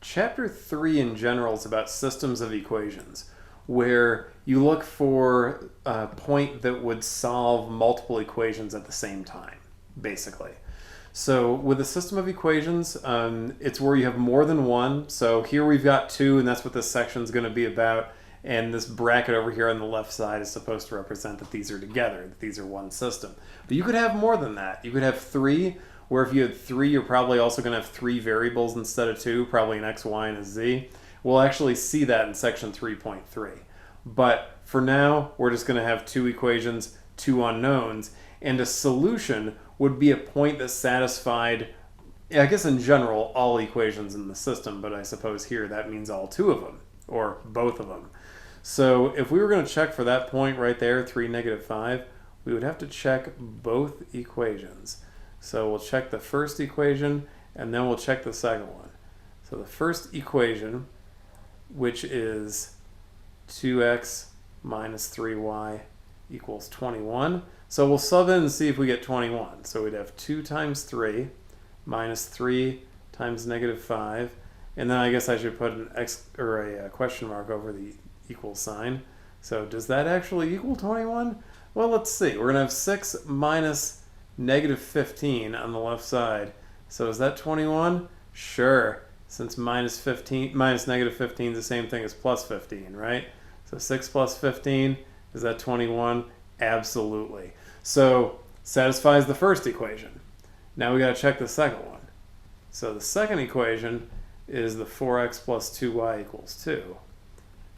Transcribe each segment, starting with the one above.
Chapter 3 in general is about systems of equations, where you look for a point that would solve multiple equations at the same time, basically. So with a system of equations, it's where you have more than one. So here we've got two, and that's what this section is going to be about. And this bracket over here on the left side is supposed to represent that these are together, that these are one system. But you could have more than that. You could have three, where if you had three, you're probably also going to have three variables instead of two, probably an x, y, and a z. We'll actually see that in section 3.3. But for now, we're just going to have two equations, two unknowns, and a solution would be a point that satisfied, I guess in general, all equations in the system, but I suppose here that means all two of them, or both of them. So if we were going to check for that point right there, 3, -5, we would have to check both equations. So we'll check the first equation, and then we'll check the second one. So the first equation, which is 2x minus 3y equals 21. So we'll sub in and see if we get 21. So we'd have 2 times 3 minus 3 times -5. And then I guess I should put an X or a question mark over the equal sign. So does that actually equal 21? Well, let's see. We're going to have 6 minus -15 on the left side. So is that 21? Sure, since minus -15 is the same thing as plus 15, right? So 6 plus 15, is that 21? Absolutely. So satisfies the first equation. Now we got to check the second one. So the second equation is the 4x plus 2y equals 2.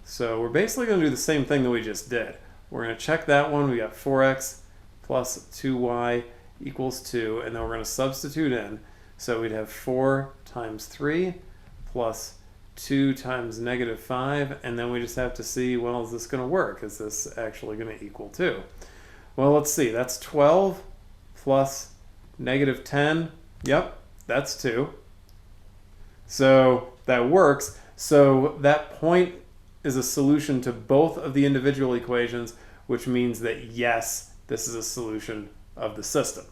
So we're basically going to do the same thing that we just did. We're going to check that one. We got 4x plus 2y equals 2, and then we're going to substitute in. So we'd have 4 times 3 plus 2 times -5, and then we just have to see, well, is this going to work? Is this actually going to equal 2? Well, let's see. That's 12 plus -10. Yep, that's 2. So that works. So that point is a solution to both of the individual equations, which means that yes, this is a solution of the system.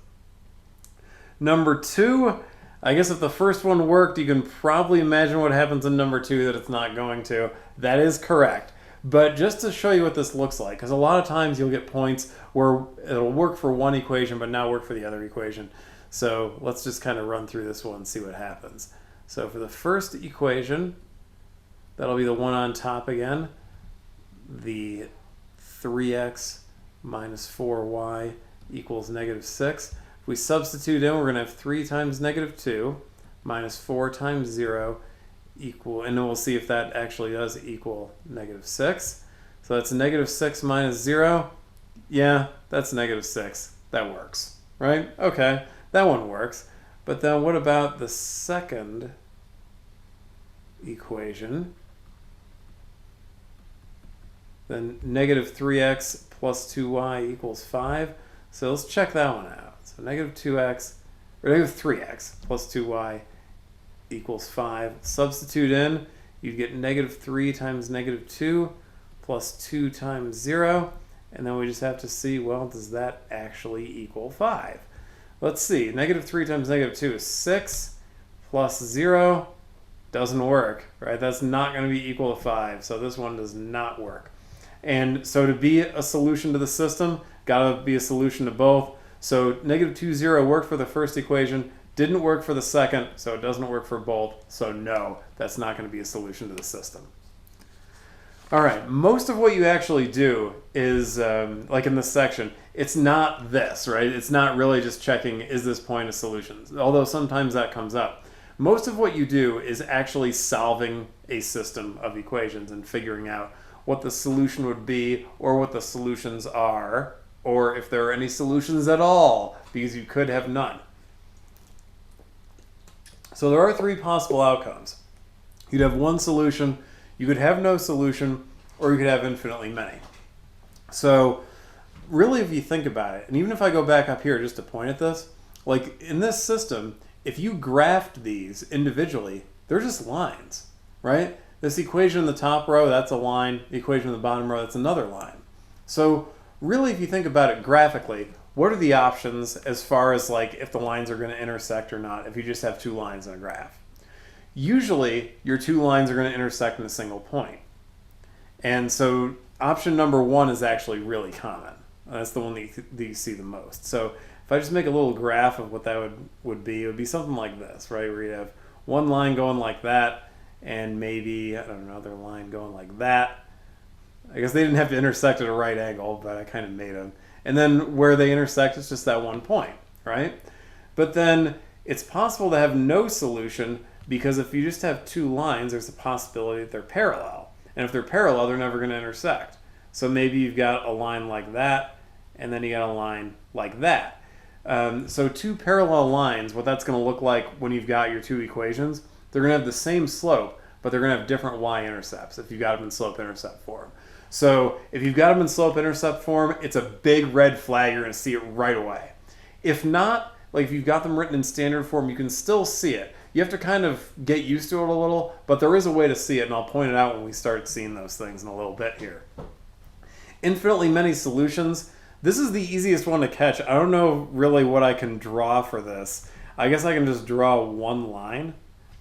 Number 2, I guess if the first one worked, you can probably imagine what happens in number 2 that it's not going to. That is correct. But just to show you what this looks like, because a lot of times you'll get points where it'll work for one equation but not work for the other equation. So let's just kind of run through this one and see what happens. So for the first equation, that'll be the one on top again, the 3x minus 4y equals -6. If we substitute in, we're going to have 3 times -2 minus 4 times 0 equal, and then we'll see if that actually does equal -6. So that's -6 minus 0. Yeah, that's -6. That works, right? Okay, that one works. But then what about the second equation? Then -3x plus 2y equals 5. So let's check that one out. So -2x, or -3x plus 2y equals 5. Substitute in, you'd get -3 times -2 plus 2 times 0. And then we just have to see, well, does that actually equal 5? Let's see. -3 times -2 is 6 plus 0 doesn't work, right? That's not going to be equal to 5. So this one does not work. And so to be a solution to the system, got to be a solution to both. So -2, 0 worked for the first equation, didn't work for the second, so it doesn't work for both. So no, that's not going to be a solution to the system. All right, most of what you actually do is, like in this section, it's not this, right? It's not really just checking, is this point a solution? Although sometimes that comes up. Most of what you do is actually solving a system of equations and figuring out what the solution would be, or what the solutions are, or if there are any solutions at all, because you could have none. So there are 3 possible outcomes. You'd have one solution, you could have no solution, or you could have infinitely many. So really, if you think about it, and even if I go back up here just to point at this, like in this system, if you graphed these individually, they're just lines, right? This equation in the top row, that's a line. The equation in the bottom row, that's another line. So really, if you think about it graphically, what are the options as far as like if the lines are going to intersect or not if you just have 2 lines in a graph? Usually, your two lines are going to intersect in a single point. And so option number one is actually really common. That's the one that you see the most. So if I just make a little graph of what that would be, it would be something like this, right? Where you have one line going like that, and maybe, I don't know, another line going like that. I guess they didn't have to intersect at a right angle, but I kind of made them. And then where they intersect is just that one point, right? But then it's possible to have no solution, because if you just have two lines, there's a possibility that they're parallel. And if they're parallel, they're never going to intersect. So maybe you've got a line like that, and then you got a line like that. So two parallel lines, what that's going to look like when you've got your two equations, they're going to have the same slope, but they're going to have different y-intercepts if you've got them in slope-intercept form. So if you've got them in slope-intercept form, it's a big red flag. You're going to see it right away. If not, like if you've got them written in standard form, you can still see it. You have to kind of get used to it a little, but there is a way to see it, and I'll point it out when we start seeing those things in a little bit here. Infinitely many solutions. This is the easiest one to catch. I don't know really what I can draw for this. I guess I can just draw one line,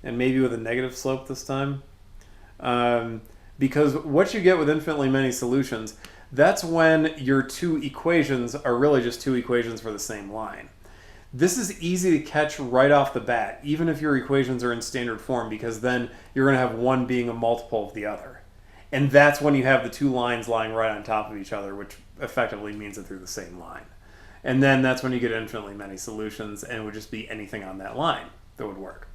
and maybe with a negative slope this time. Because what you get with infinitely many solutions, that's when your two equations are really just two equations for the same line. This is easy to catch right off the bat, even if your equations are in standard form, because then you're going to have one being a multiple of the other. And that's when you have the two lines lying right on top of each other, which effectively means that they're the same line. And then that's when you get infinitely many solutions, and it would just be anything on that line that would work.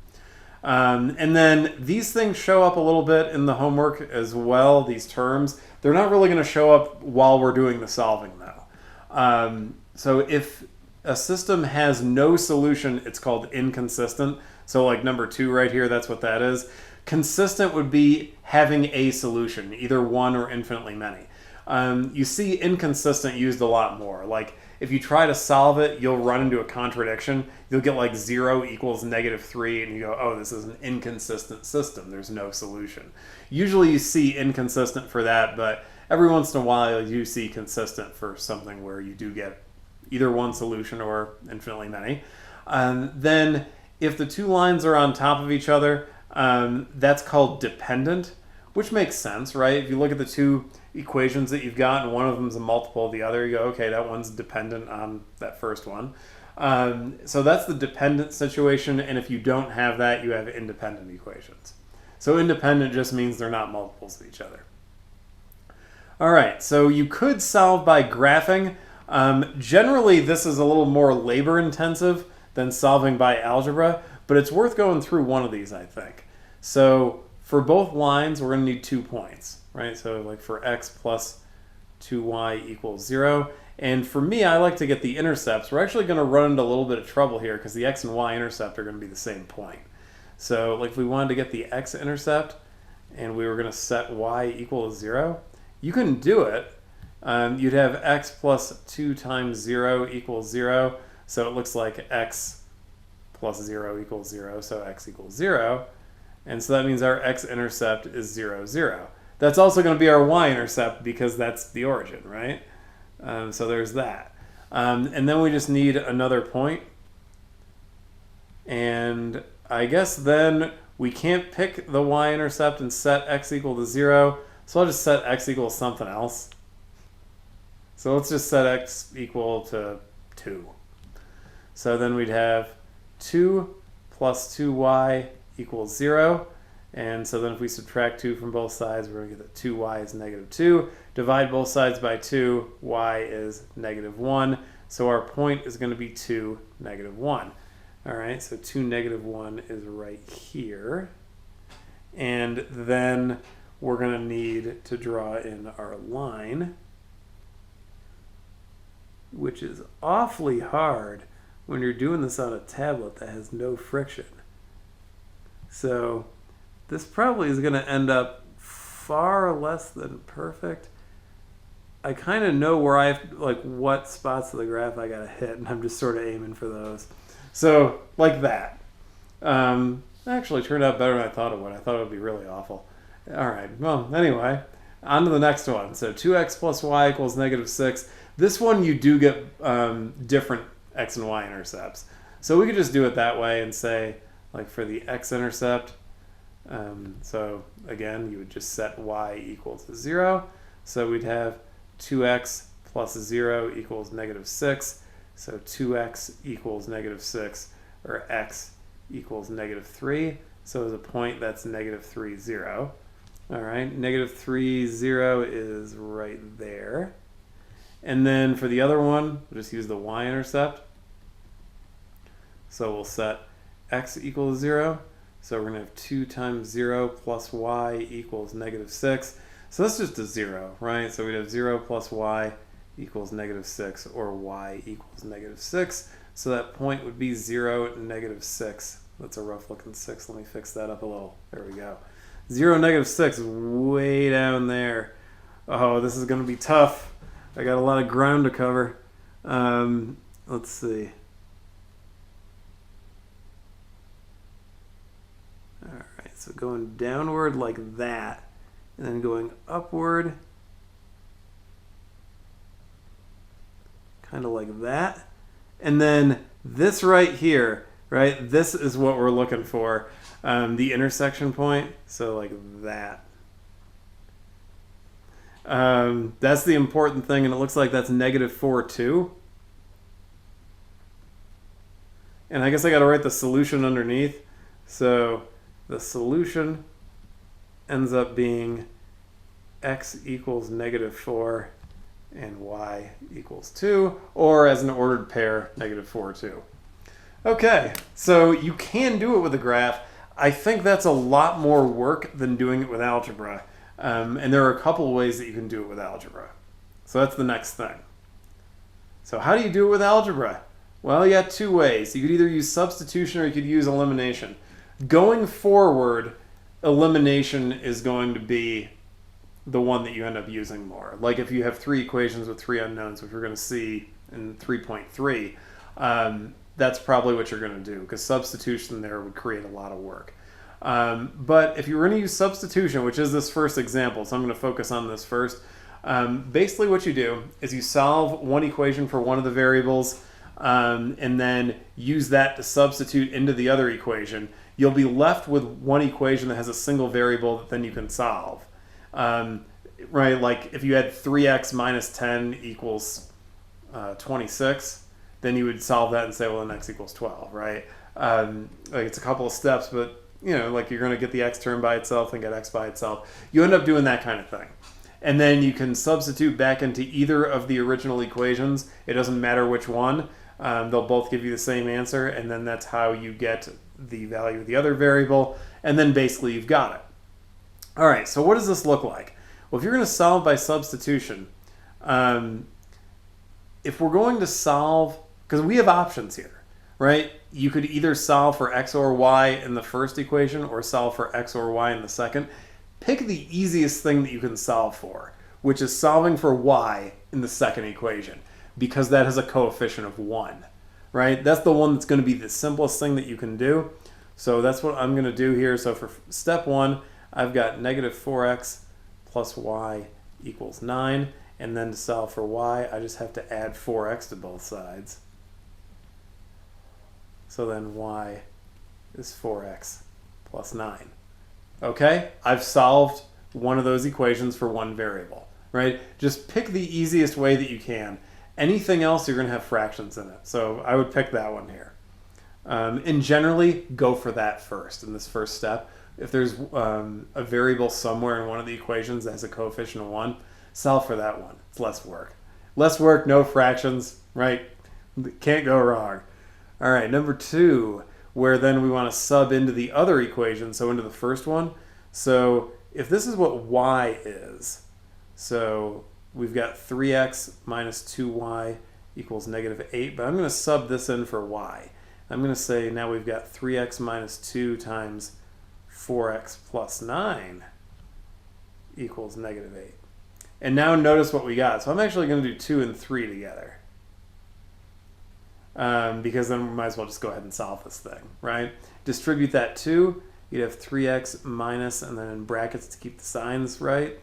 And then these things show up a little bit in the homework as well, these terms. They're not really going to show up while we're doing the solving, though. So if a system has no solution, it's called inconsistent. So like number 2 right here, that's what that is. Consistent would be having a solution, either one or infinitely many. You see inconsistent used a lot more. Like if you try to solve it, you'll run into a contradiction. You'll get like 0 equals -3, and you go, oh, this is an inconsistent system. There's no solution. Usually you see inconsistent for that, but every once in a while you see consistent for something where you do get either one solution or infinitely many. Then if the two lines are on top of each other, that's called dependent, which makes sense, right? If you look at the two equations that you've got and one of them is a multiple of the other, you go, okay, that one's dependent on that first one. So that's the dependent situation, and if you don't have that, you have independent equations. So independent just means they're not multiples of each other. All right, so you could solve by graphing. Generally, this is a little more labor intensive than solving by algebra, but it's worth going through one of these, I think. So for both lines, we're going to need 2 points, right? So like for x plus 2y equals 0. And for me, I like to get the intercepts. We're actually going to run into a little bit of trouble here because the x and y intercept are going to be the same point. So like if we wanted to get the x-intercept and we were going to set y equal to 0, you can do it. You'd have x plus 2 times 0 equals 0. So it looks like x plus 0 equals 0, so x equals 0. And so that means our x-intercept is 0, 0. That's also going to be our y-intercept because that's the origin, right? So there's that. And then we just need another point. And I guess then we can't pick the y-intercept and set x equal to 0. So I'll just set x equals something else. So let's just set x equal to 2. So then we'd have 2 plus 2y equals 0. And so then if we subtract 2 from both sides, we're going to get that 2y is -2. Divide both sides by 2, y is -1. So our point is going to be 2, -1. All right, so 2, -1 is right here. And then we're going to need to draw in our line, which is awfully hard when you're doing this on a tablet that has no friction. So this probably is going to end up far less than perfect. I kind of know where I have, like, what spots of the graph I got to hit, and I'm just sort of aiming for those. So, like that. Actually turned out better than I thought it would. I thought it would be really awful. All right, well, anyway, on to the next one. So 2x plus y equals -6. This one you do get different x and y intercepts. So we could just do it that way and say, like for the x-intercept, So again, you would just set y equal to 0. So we'd have 2x plus 0 equals negative 6. So 2x equals negative 6, or x equals negative 3. So as a point, that's negative 3, 0. All right, negative 3, 0 is right there. And then for the other one, we'll just use the y-intercept. So we'll set x equals 0. So we're going to have 2 times 0 plus y equals negative 6. So that's just a 0, right? So we'd have 0 plus y equals negative 6, or y equals negative 6. So that point would be 0, negative 6. That's a rough looking 6. Let me fix that up a little. There we go. 0, negative 6 is way down there. Oh, this is going to be tough. I got a lot of ground to cover. Let's see. All right, so going downward like that, and then going upward, kind of like that. And then this right here, right, this is what we're looking for, the intersection point, so like that. That's the important thing, and it looks like that's negative 4, 2. And I guess I got to write the solution underneath. So the solution ends up being x equals negative 4 and y equals 2, or as an ordered pair, negative 4, 2. Okay, so you can do it with a graph. I think that's a lot more work than doing it with algebra. And there are a couple of ways that you can do it with algebra. So that's the next thing. So how do you do it with algebra? Well, you got two ways. You could either use substitution or you could use elimination. Going forward, elimination is going to be the one that you end up using more. Like if you have 3 equations with 3 unknowns, which we're going to see in 3.3, that's probably what you're going to do, because substitution there would create a lot of work. But if you were going to use substitution, which is this first example, so I'm going to focus on this first, basically what you do is you solve one equation for one of the variables, and then use that to substitute into the other equation. You'll be left with one equation that has a single variable that then you can solve. Right, like if you had 3x minus 10 equals 26, then you would solve that and say, well, then x equals 12, right? Like it's a couple of steps, but you know, like you're going to get the x term by itself and get x by itself. You end up doing that kind of thing. And then you can substitute back into either of the original equations. It doesn't matter which one. They'll both give you the same answer, and then that's how you get the value of the other variable, and then basically you've got it. All right, so what does this look like? Well, if you're going to solve by substitution, if we're going to solve, because we have options here, right? You could either solve for x or y in the first equation or solve for x or y in the second. Pick the easiest thing that you can solve for, which is solving for y in the second equation, because that has a coefficient of 1, right? That's the one that's going to be the simplest thing that you can do. So that's what I'm going to do here. So for step 1, I've got negative 4x plus y equals 9. And then to solve for y, I just have to add 4x to both sides. So then y is 4x plus 9. Okay, I've solved one of those equations for one variable, right? Just pick the easiest way that you can. Anything else, you're going to have fractions in it. So I would pick that one here. And generally, go for that first in this first step. If there's a variable somewhere in one of the equations that has a coefficient of 1, solve for that one. It's less work. Less work, no fractions, right? Can't go wrong. All right, number 2, where then we want to sub into the other equation, so into the first one. So if this is what y is, so we've got 3x minus 2y equals negative 8, but I'm going to sub this in for y. I'm going to say now we've got 3x minus 2 times 4x plus 9 equals negative 8. And now notice what we got. So I'm actually going to do 2 and 3 together. Because then we might as well just go ahead and solve this thing, right? Distribute that 2. You'd have 3x minus, and then in brackets to keep the signs right,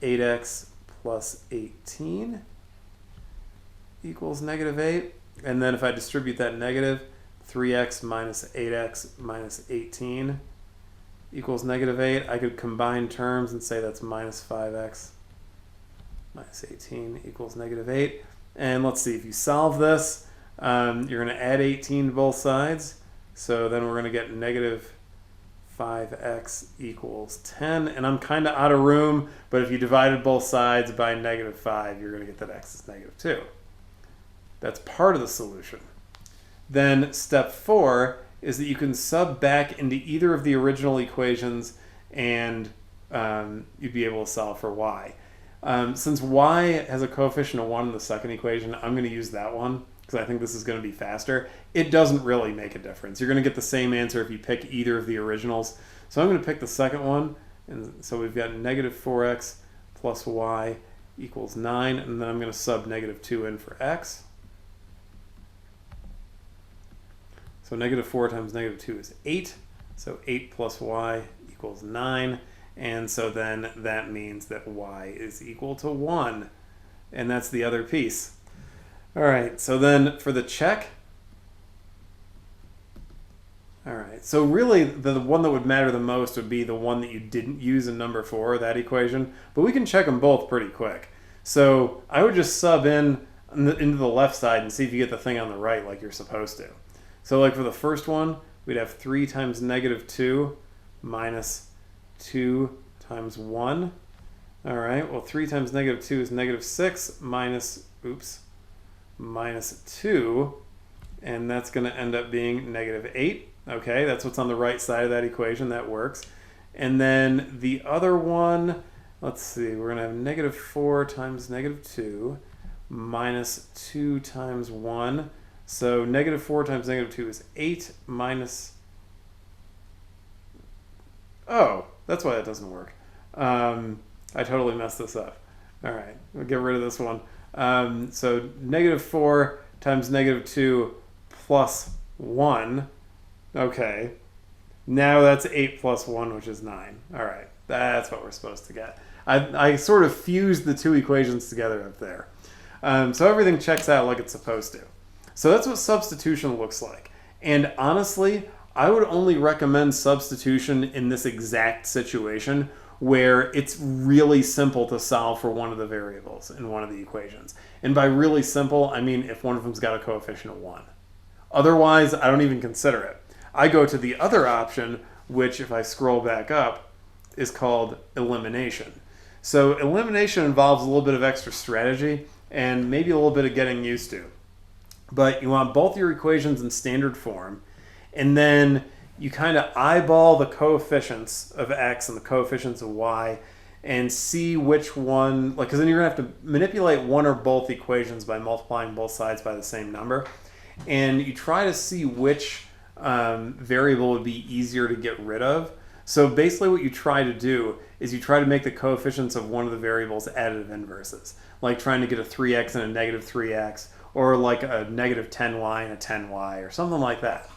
8x plus 18 equals negative 8. And then if I distribute that negative, 3x minus 8x minus 18 equals negative 8. I could combine terms and say that's minus 5x minus 18 equals negative 8. And let's see, if you solve this, you're going to add 18 to both sides. So then we're going to get negative 5x equals 10. And I'm kind of out of room, but if you divided both sides by negative 5, you're going to get that x is negative 2. That's part of the solution. Then step 4 is that you can sub back into either of the original equations and you'd be able to solve for y. Since y has a coefficient of 1 in the second equation, I'm going to use that one because I think this is going to be faster. It doesn't really make a difference. You're going to get the same answer if you pick either of the originals. So I'm going to pick the second one. And so we've got negative 4x plus y equals 9. And then I'm going to sub negative 2 in for x. So negative 4 times negative 2 is 8. So 8 plus y equals 9. And so then that means that y is equal to 1. And that's the other piece. All right, so then for the check. All right, so really the one that would matter the most would be the one that you didn't use in number 4, that equation. But we can check them both pretty quick. So I would just sub in into the left side and see if you get the thing on the right like you're supposed to. So like for the first one, we'd have 3 times negative 2 minus 2 times 1. All right, well 3 times negative 2 is negative 6 minus 2. And that's going to end up being negative 8. Okay, that's what's on the right side of that equation. That works. And then the other one, let's see, we're going to have negative 4 times negative 2 minus 2 times 1. So negative 4 times negative 2 is 8 minus... Oh, that's why that doesn't work. I totally messed this up. All right, we'll get rid of this one. So negative 4 times negative 2 plus 1. Okay. Now that's 8 plus 1, which is 9. All right, that's what we're supposed to get. I sort of fused the two equations together up there. So everything checks out like it's supposed to. So that's what substitution looks like. And honestly, I would only recommend substitution in this exact situation where it's really simple to solve for one of the variables in one of the equations. And by really simple, I mean if one of them's got a coefficient of 1. Otherwise, I don't even consider it. I go to the other option, which if I scroll back up, is called elimination. So elimination involves a little bit of extra strategy and maybe a little bit of getting used to. But you want both your equations in standard form, and then you kind of eyeball the coefficients of x and the coefficients of y and see which one, like, because then you're going to have to manipulate one or both equations by multiplying both sides by the same number. And you try to see which variable would be easier to get rid of. So basically what you try to do is you try to make the coefficients of one of the variables additive inverses, like trying to get a 3x and a negative 3x, or like a negative 10y and a 10y, or something like that.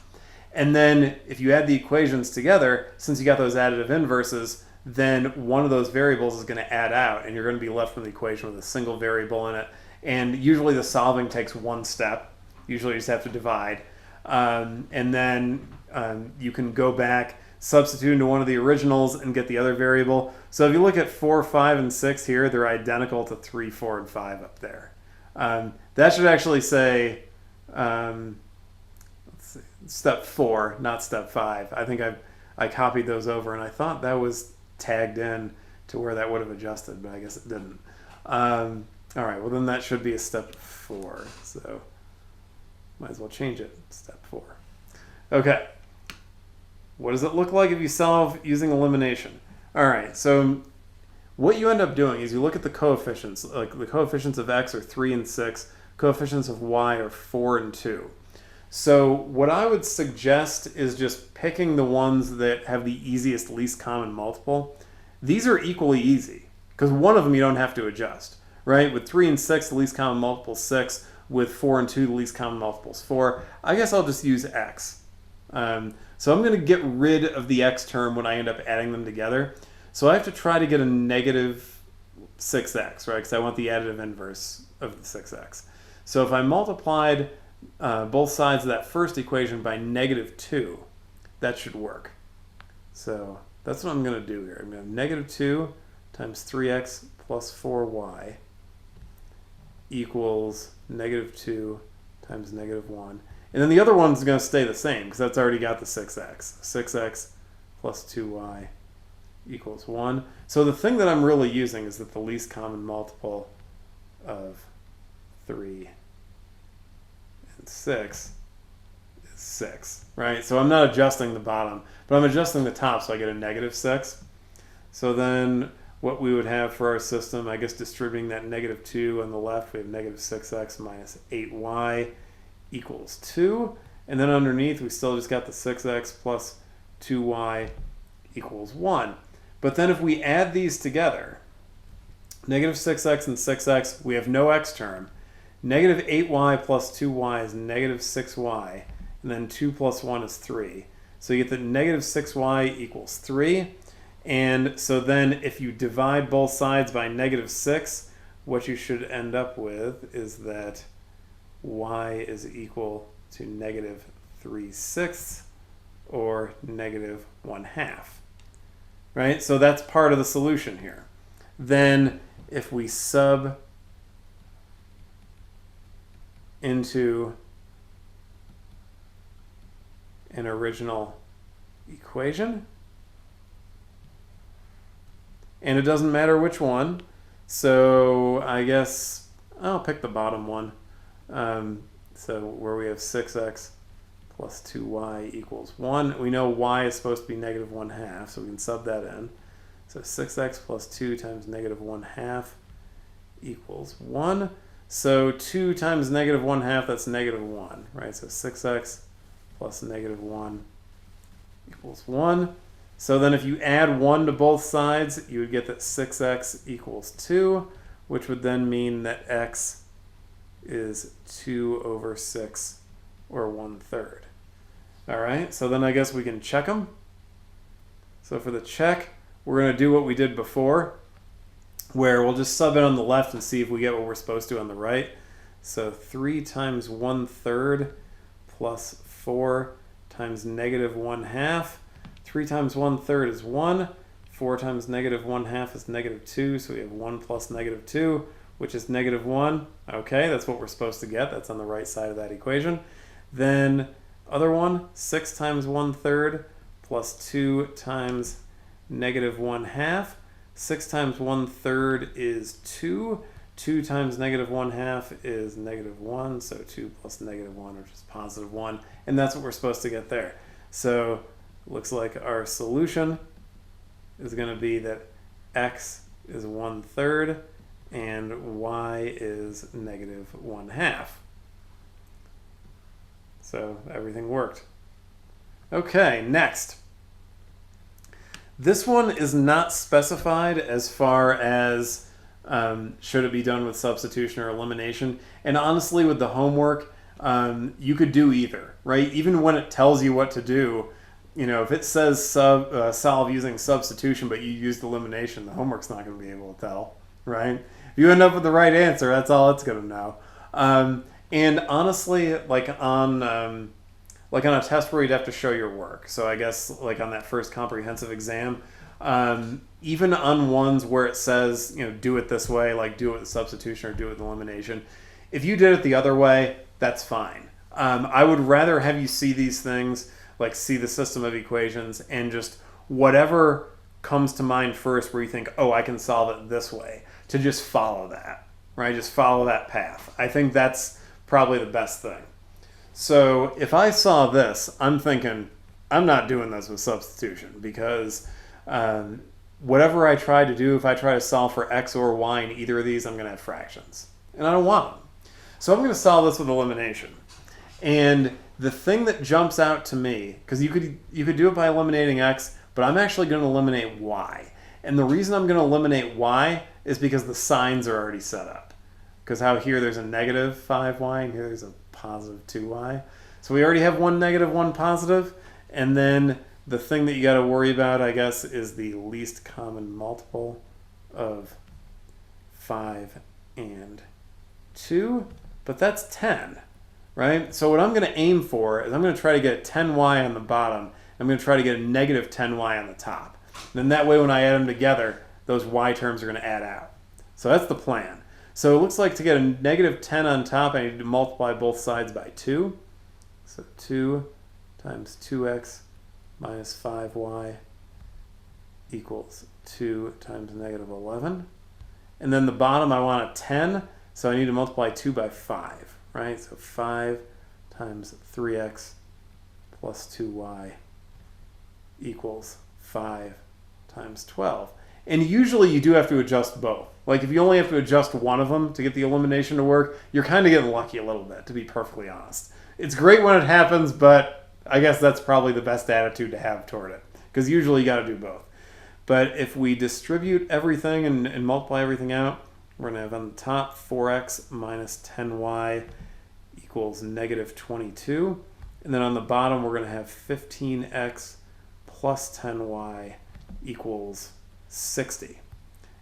And then if you add the equations together, since you got those additive inverses, then one of those variables is going to add out, and you're going to be left with an equation with a single variable in it. And usually the solving takes one step. Usually you just have to divide. And then you can go back, substitute into one of the originals, and get the other variable. So if you look at 4, 5, and 6 here, they're identical to 3, 4, and 5 up there. That should actually say, let's see, step 4, not step 5. I think I copied those over, and I thought that was tagged in to where that would have adjusted, but I guess it didn't. All right, well then that should be a step 4. So might as well change it. Step 4. Okay. What does it look like if you solve using elimination? All right, so what you end up doing is you look at the coefficients, like the coefficients of x are 3 and 6, coefficients of y are 4 and 2. So what I would suggest is just picking the ones that have the easiest least common multiple. These are equally easy because one of them you don't have to adjust, right? With 3 and 6, the least common multiple is 6. With 4 and 2, the least common multiple is 4. I guess I'll just use x. So I'm going to get rid of the x term when I end up adding them together. So I have to try to get a negative 6x, right? Because I want the additive inverse of the 6x. So if I multiplied both sides of that first equation by negative 2, that should work. So That's what I'm going to do here. I'm going to have negative 2 times 3x plus 4y equals negative 2 times negative 1. And then the other one's going to stay the same because that's already got the 6x. 6x plus 2y equals 1. So the thing that I'm really using is that the least common multiple of 3 and 6 is 6, right? So I'm not adjusting the bottom, but I'm adjusting the top, so I get a negative 6. So then what we would have for our system, I guess distributing that negative 2 on the left, we have negative 6x minus 8y equals 2. And then underneath, we still just got the 6x plus 2y equals 1. But then if we add these together, negative 6x and 6x, we have no x term. Negative 8y plus 2y is negative 6y, and then 2 plus 1 is 3. So you get that negative 6y equals 3. And so then if you divide both sides by negative 6, what you should end up with is that y is equal to negative 3/6 or negative 1/2. Right? So that's part of the solution here. Then if we sub into an original equation, and it doesn't matter which one, so I guess I'll pick the bottom one. So where we have 6x plus 2y equals 1. We know y is supposed to be negative 1/2, so we can sub that in. So 6x plus 2 times negative 1/2 equals 1. So 2 times negative 1/2, that's negative 1, right? So 6x plus negative 1 equals 1. So then if you add 1 to both sides, you would get that 6x equals 2, which would then mean that x is 2 over 6 or 1/3. All right, so then I guess we can check them. So for the check, we're going to do what we did before, where we'll just sub it on the left and see if we get what we're supposed to on the right. So 3 times 1/3 plus 4 times negative 1/2. 3 times 1/3 is 1. 4 times negative 1/2 is negative 2. So we have 1 plus negative 2, which is negative 1. Okay, that's what we're supposed to get. That's on the right side of that equation. Then other one, 6 times 1/3 plus 2 times negative 1/2. 6 times 1/3 is 2. 2 times negative 1/2 is negative 1. So 2 plus negative 1, which is positive 1. And that's what we're supposed to get there. So looks like our solution is going to be that x is 1/3 and y is negative 1/2. So everything worked. Okay, next. This one is not specified as far as should it be done with substitution or elimination. And honestly, with the homework, you could do either, right? Even when it tells you what to do, you know, if it says solve using substitution, but you used elimination, the homework's not going to be able to tell, right? If you end up with the right answer, that's all it's going to know. And honestly, like on a test where you'd have to show your work. So I guess like on that first comprehensive exam, even on ones where it says, you know, do it this way, like do it with substitution or do it with elimination. If you did it the other way, that's fine. I would rather have you see these things, like see the system of equations and just whatever comes to mind first where you think, oh, I can solve it this way, to just follow that, right? Just follow that path. I think that's probably the best thing. So if I saw this, I'm thinking, I'm not doing this with substitution because whatever I try to do, if I try to solve for x or y in either of these, I'm going to have fractions. And I don't want them. So I'm going to solve this with elimination. And the thing that jumps out to me, because you could do it by eliminating x, but I'm actually going to eliminate y. And the reason I'm going to eliminate y is because the signs are already set up. Because how here there's a negative 5y and here there's a positive 2y. So we already have one negative, one positive. And then the thing that you got to worry about, I guess, is the least common multiple of 5 and 2. But that's 10, right? So what I'm going to aim for is I'm going to try to get a 10y on the bottom. I'm going to try to get a negative 10y on the top. Then that way when I add them together, those y terms are going to add out. So that's the plan. So it looks like to get a negative 10 on top, I need to multiply both sides by 2. So 2 times 2x minus 5y equals 2 times negative 11. And then the bottom I want a 10, so I need to multiply 2 by 5, right? So 5 times 3x plus 2y equals 5 times 12. And usually you do have to adjust both. Like if you only have to adjust one of them to get the elimination to work, you're kind of getting lucky a little bit, to be perfectly honest. It's great when it happens, but I guess that's probably the best attitude to have toward it, because usually you got to do both. But if we distribute everything and multiply everything out, we're going to have on the top 4x minus 10y equals negative 22. And then on the bottom, we're going to have 15x plus 10y equals 60.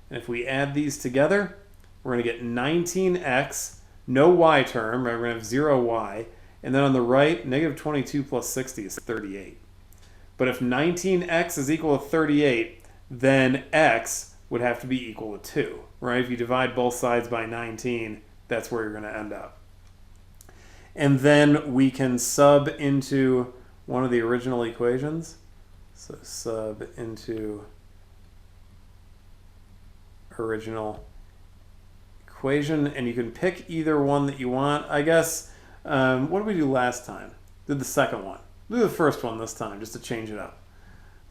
And if we add these together, we're going to get 19x, no y term, right? We're going to have 0y. And then on the right, negative 22 plus 60 is 38. But if 19x is equal to 38, then x would have to be equal to 2, right? If you divide both sides by 19, that's where you're going to end up. And then we can sub into one of the original equations. So sub into original equation, and you can pick either one that you want. I guess, what did we do last time? Did the second one. Do the first one this time, just to change it up.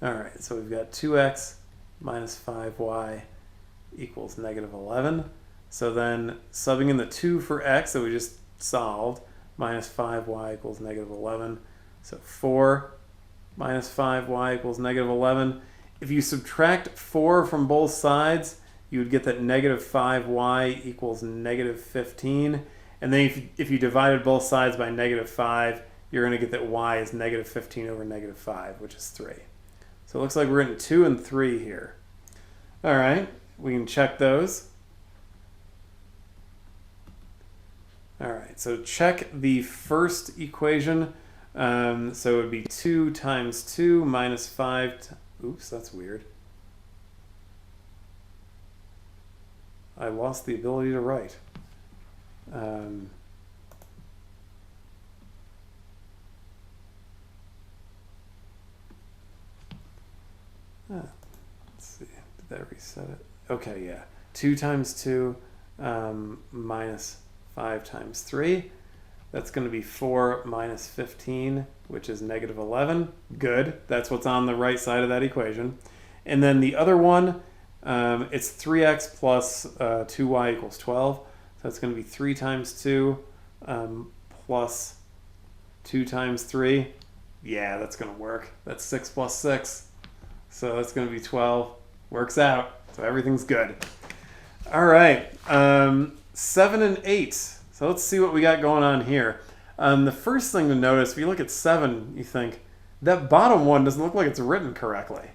All right, so we've got 2x minus 5y equals negative 11. So then subbing in the 2 for x that we just solved, minus 5y equals negative 11. So 4 minus 5y equals negative 11. If you subtract 4 from both sides, you would get that negative 5y equals negative 15. And then if you divided both sides by negative 5, you're going to get that y is negative 15 over negative 5, which is 3. So it looks like we're in 2 and 3 here. All right, we can check those. All right, so check the first equation. So it would be 2 times 2 minus 5. Oops, that's weird. I lost the ability to write. Let's see, did that reset it? Okay, yeah. 2 times 2 minus 5 times 3. That's going to be 4 minus 15, which is negative 11. Good. That's what's on the right side of that equation. And then the other one, it's 3x plus 2y equals 12. So that's going to be 3 times 2 plus 2 times 3. Yeah, that's going to work. That's 6 plus 6. So that's going to be 12. Works out. So everything's good. All right. 7 and 8. So let's see what we got going on here. The first thing to notice, if you look at 7, you think, that bottom one doesn't look like it's written correctly.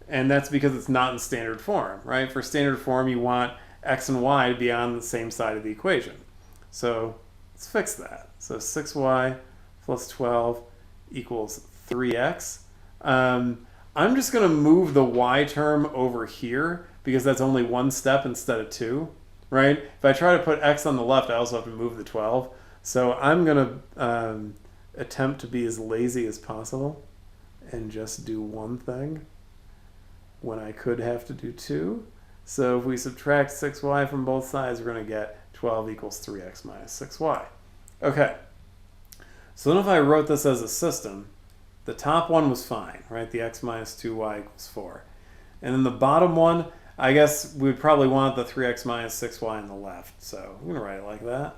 And that's because it's not in standard form, right? For standard form, you want x and y to be on the same side of the equation. So let's fix that. So 6y plus 12 equals 3x. I'm just going to move the y term over here because that's only one step instead of 2, right? If I try to put x on the left, I also have to move the 12. So I'm going to attempt to be as lazy as possible and just do one thing when I could have to do 2. So if we subtract 6y from both sides, we're going to get 12 equals 3x minus 6y. Okay. So then if I wrote this as a system, the top one was fine, right? The x minus 2y equals 4. And then the bottom one, I guess we would probably want the 3x minus 6y on the left. So I'm going to write it like that.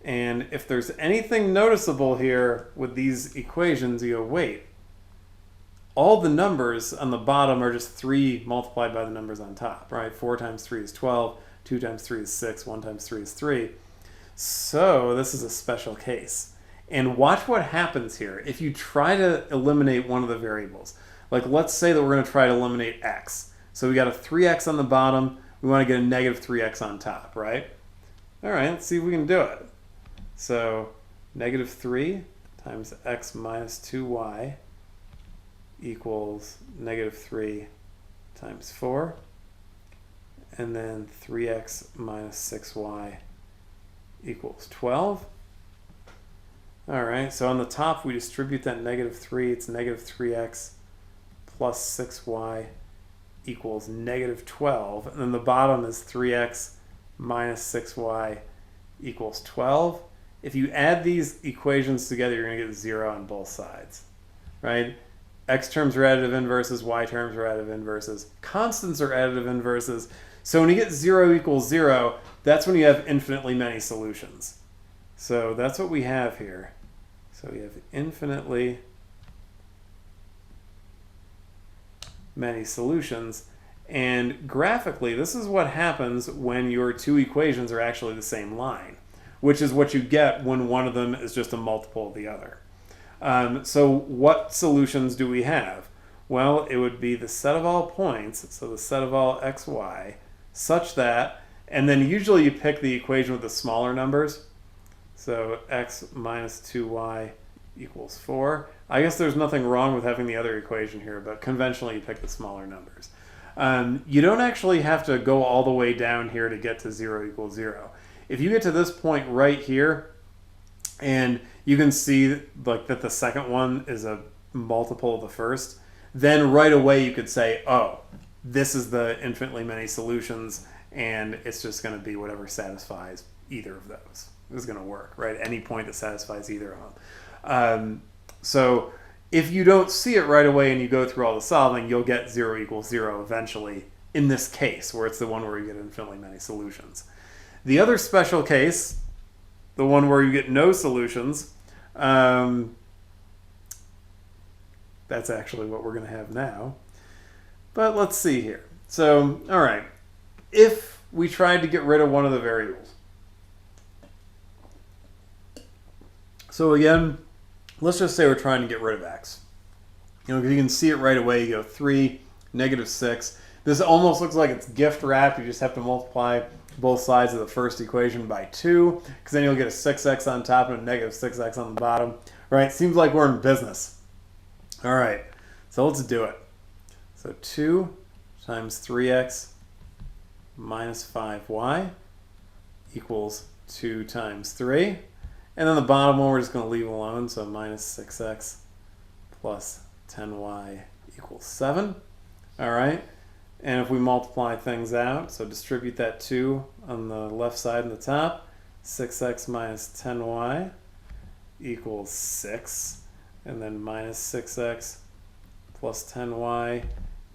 And if there's anything noticeable here with these equations, you go, wait, all the numbers on the bottom are just 3 multiplied by the numbers on top, right? 4 times 3 is 12, 2 times 3 is 6, 1 times 3 is 3. So this is a special case. And watch what happens here if you try to eliminate one of the variables. Like let's say that we're going to try to eliminate x. So we got a 3x on the bottom. We want to get a negative 3x on top, right? All right, let's see if we can do it. So negative 3 times x minus 2y equals negative 3 times 4. And then 3x minus 6y equals 12. All right, so on the top, we distribute that negative 3. It's negative 3x plus 6y equals negative 12. And then the bottom is 3x minus 6y equals 12. If you add these equations together, you're going to get 0 on both sides, right? X terms are additive inverses, y terms are additive inverses, constants are additive inverses. So when you get 0 equals 0, that's when you have infinitely many solutions. So that's what we have here. So we have infinitely many solutions. And graphically, this is what happens when your two equations are actually the same line, which is what you get when one of them is just a multiple of the other. So what solutions do we have? Well, it would be the set of all points, so the set of all xy, such that, and then usually you pick the equation with the smaller numbers. So x minus 2y equals 4. I guess there's nothing wrong with having the other equation here, but conventionally you pick the smaller numbers. You don't actually have to go all the way down here to get to 0 equals 0. If you get to this point right here, and you can see like that the second one is a multiple of the first, then right away you could say, oh, this is the infinitely many solutions, and it's just going to be whatever satisfies either of those. Is going to work, right? Any point that satisfies either of them. So if you don't see it right away and you go through all the solving, you'll get 0 equals 0 eventually in this case, where it's the one where you get infinitely many solutions. The other special case, the one where you get no solutions, that's actually what we're going to have now. But let's see here. So, all right, if we tried to get rid of one of the variables. So again, let's just say we're trying to get rid of x. You know, you can see it right away. You go 3, negative 6. This almost looks like it's gift wrapped. You just have to multiply both sides of the first equation by 2, because then you'll get a 6x on top and a negative 6x on the bottom. Right? Seems like we're in business. All right, so let's do it. So 2 times 3x minus 5y equals 2 times 3. And then the bottom one we're just going to leave alone, so minus 6x plus 10y equals 7. All right, and if we multiply things out, so distribute that 2 on the left side and the top, 6x minus 10y equals 6, and then minus 6x plus 10y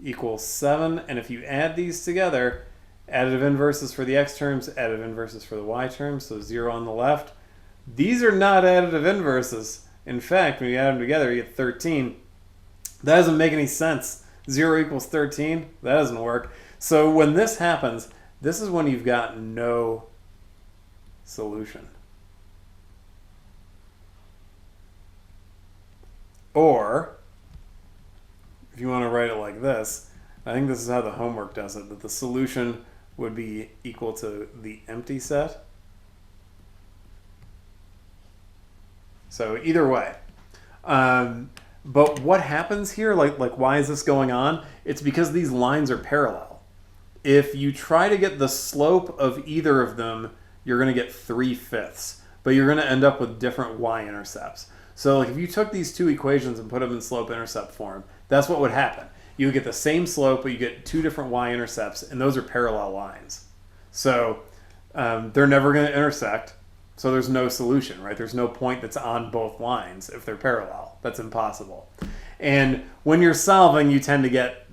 equals 7. And if you add these together, additive inverses for the x terms, additive inverses for the y terms, so 0 on the left. These are not additive inverses. In fact, when you add them together, you get 13. That doesn't make any sense. 0 equals 13. That doesn't work. So when this happens, this is when you've got no solution. Or, if you want to write it like this, I think this is how the homework does it, that the solution would be equal to the empty set. So either way. But what happens here, like why is this going on? It's because these lines are parallel. If you try to get the slope of either of them, you're going to get 3/5, but you're going to end up with different y-intercepts. So like if you took these two equations and put them in slope-intercept form, that's what would happen. You would get the same slope, but you get two different y-intercepts, and those are parallel lines. So they're never going to intersect. So there's no solution, right? There's no point that's on both lines if they're parallel. That's impossible. And when you're solving, you tend to get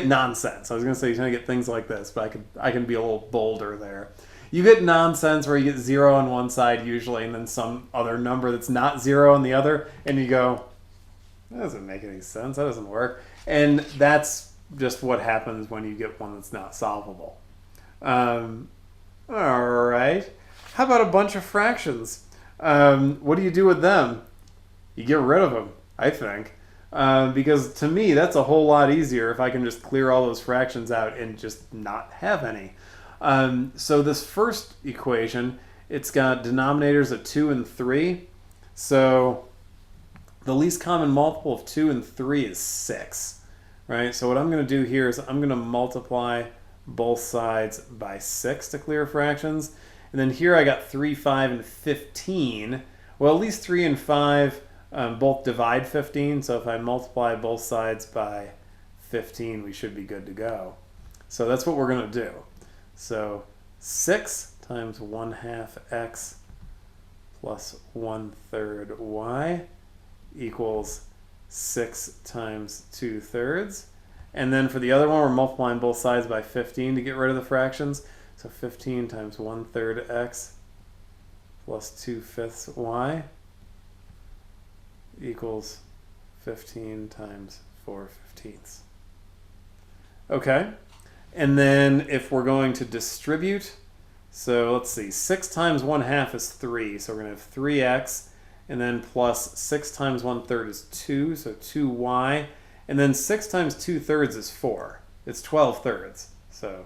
nonsense. I was going to say you tend to get things like this, but I can be a little bolder there. You get nonsense where you get 0 on one side usually, and then some other number that's not 0 on the other, and you go, that doesn't make any sense. That doesn't work. And that's just what happens when you get one that's not solvable. All right. How about a bunch of fractions? What do you do with them? You get rid of them, I think. Because to me, that's a whole lot easier if I can just clear all those fractions out and just not have any. So this first equation, it's got denominators of 2 and 3. So The least common multiple of 2 and 3 is 6, right? So what I'm going to do here is I'm going to multiply both sides by 6 to clear fractions. And then here I got 3, 5, and 15. Well, at least 3 and 5 both divide 15. So if I multiply both sides by 15, we should be good to go. So that's what we're going to do. So 6 times 1/2 x plus 1/3 y equals 6 times 2/3. And then for the other one, we're multiplying both sides by 15 to get rid of the fractions. So 15 times 1/3 x plus 2/5 y equals 15 times 4/15. Okay, and then if we're going to distribute, so let's see, 6 times 1/2 is 3, so we're going to have 3x, and then plus 6 times 1/3 is 2, so 2y, and then 6 times 2/3 is 4. It's 12/3, so,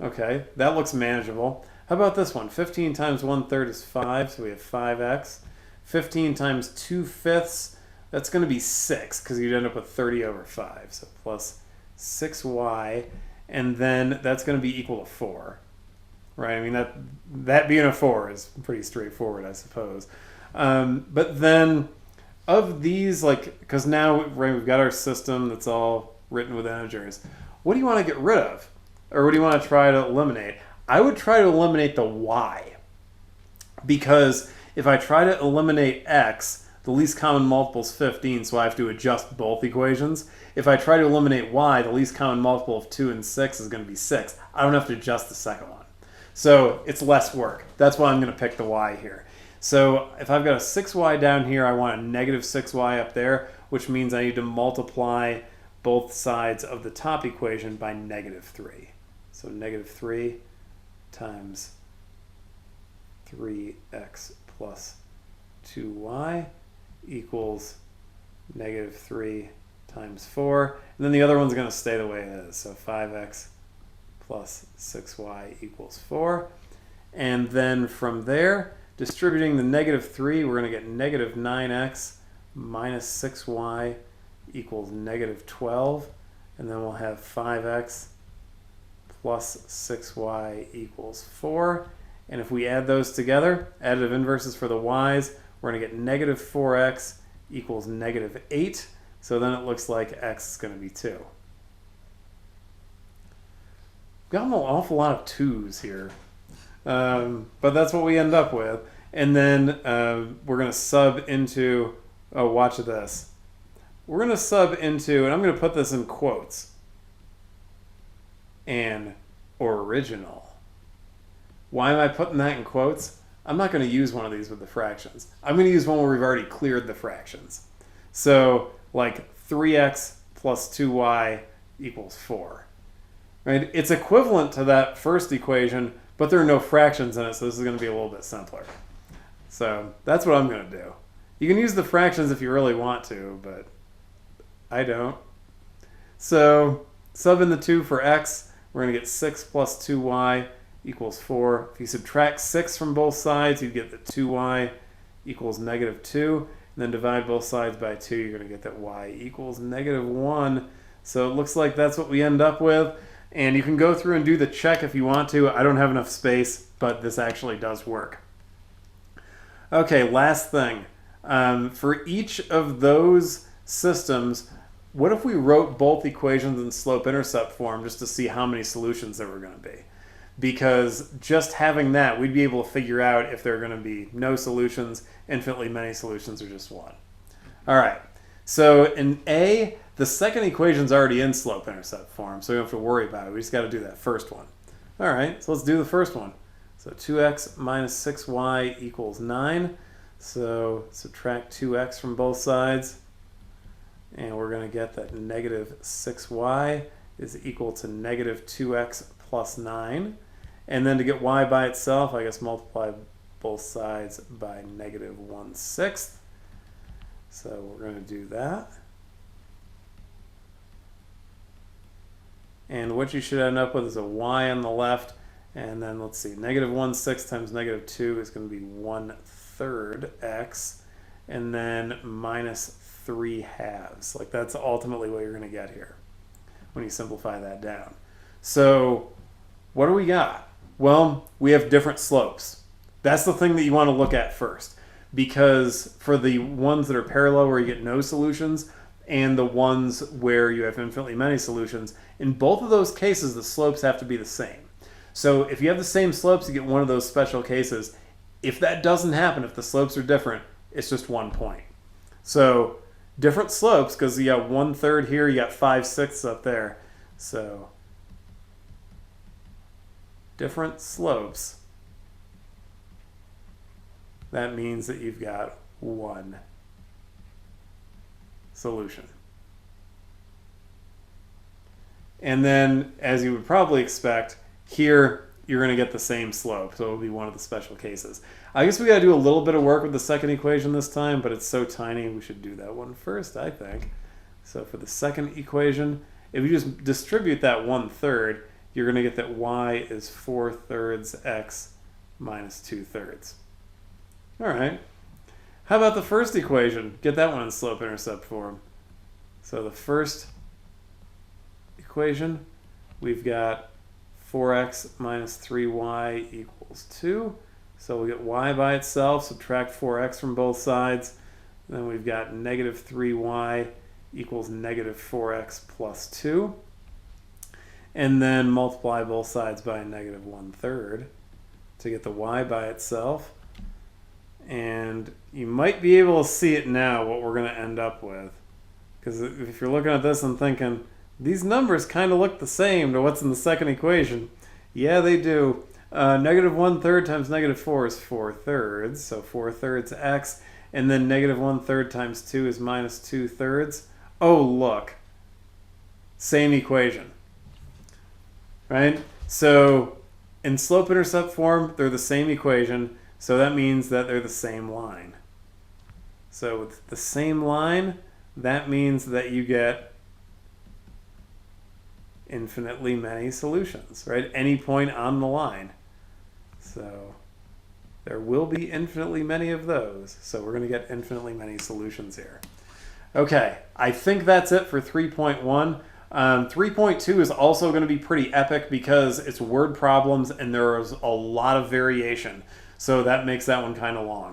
okay, that looks manageable. How about this one? 15 times 1/3 is 5, so we have 5x. 15 times 2/5, that's going to be 6, because you'd end up with 30 over 5, so plus 6y, and then that's going to be equal to 4, right? I mean, that being a 4 is pretty straightforward, I suppose. But then of these, like, because now we've got our system that's all written with integers, what do you want to get rid of? Or what do you want to try to eliminate? I would try to eliminate the y, because if I try to eliminate x, the least common multiple is 15, so I have to adjust both equations. If I try to eliminate y, the least common multiple of 2 and 6 is going to be 6. I don't have to adjust the second one. So it's less work. That's why I'm going to pick the y here. So if I've got a 6y down here, I want a negative 6y up there, which means I need to multiply both sides of the top equation by negative 3. So negative 3 times 3x plus 2y equals negative 3 times 4. And then the other one's going to stay the way it is. So 5x plus 6y equals 4. And then from there, distributing the negative 3, we're going to get negative 9x minus 6y equals negative 12. And then we'll have 5x plus 6y equals 4. And if we add those together, additive inverses for the y's, we're going to get negative 4x equals negative 8. So then it looks like x is going to be 2. We've got an awful lot of 2's here. But that's what we end up with. And then we're going to sub into, oh, watch this. We're going to sub into, and I'm going to put this in quotes, an original. Why am I putting that in quotes? I'm not going to use one of these with the fractions. I'm going to use one where we've already cleared the fractions. So like 3x plus 2y equals 4. Right? It's equivalent to that first equation, but there are no fractions in it, so this is going to be a little bit simpler. So that's what I'm going to do. You can use the fractions if you really want to, but I don't. So sub in the 2 for x, we're going to get 6 plus 2y equals 4. If you subtract 6 from both sides, you get that 2y equals negative 2. And then divide both sides by 2, you're going to get that y equals negative 1. So it looks like that's what we end up with. And you can go through and do the check if you want to. I don't have enough space, but this actually does work. Okay, last thing. For each of those systems, what if we wrote both equations in slope-intercept form just to see how many solutions there were going to be? Because just having that, we'd be able to figure out if there are going to be no solutions, infinitely many solutions, or just one. All right, so in A, the second equation's already in slope-intercept form, so we don't have to worry about it. We just got to do that first one. All right, so let's do the first one. So 2x minus 6y equals 9. So subtract 2x from both sides, and we're going to get that negative 6y is equal to negative 2x plus 9. And then to get y by itself, I guess multiply both sides by negative 1/6. So we're going to do that. And what you should end up with is a y on the left. And then let's see, negative 1/6 times negative 2 is going to be 1/3 x. and then minus 3/2. Like that's ultimately what you're going to get here when you simplify that down. So what do we got? Well, we have different slopes. That's the thing that you want to look at first, because for the ones that are parallel where you get no solutions and the ones where you have infinitely many solutions, in both of those cases the slopes have to be the same. So if you have the same slopes, you get one of those special cases. If that doesn't happen, if the slopes are different, it's just 1 point. So different slopes, because you got 1/3 here, you got 5/6 up there. So different slopes. That means that you've got one solution. And then, as you would probably expect, here you're going to get the same slope, so it'll be one of the special cases. I guess we got to do a little bit of work with the second equation this time, but it's so tiny we should do that one first, I think. So for the second equation, if you just distribute that 1/3, you're going to get that y is 4/3 x minus 2/3. All right. How about the first equation? Get that one in slope-intercept form. So the first equation, we've got 4x minus 3y equals 2. So we'll get y by itself, subtract 4x from both sides. Then we've got negative 3y equals negative 4x plus 2. And then multiply both sides by negative 1/3 to get the y by itself. And you might be able to see it now, what we're going to end up with. Because if you're looking at this and thinking, these numbers kind of look the same to what's in the second equation. Yeah, they do. Negative 1/3 times negative 4 is 4/3. So 4/3 x. And then negative 1/3 times 2 is minus 2/3. Oh, look. Same equation. Right? So in slope-intercept form, they're the same equation. So that means that they're the same line. So with the same line, that means that you get infinitely many solutions, right? Any point on the line. So there will be infinitely many of those. So we're going to get infinitely many solutions here. Okay, I think that's it for 3.1. 3.2 is also going to be pretty epic because it's word problems and there is a lot of variation. So that makes that one kind of long.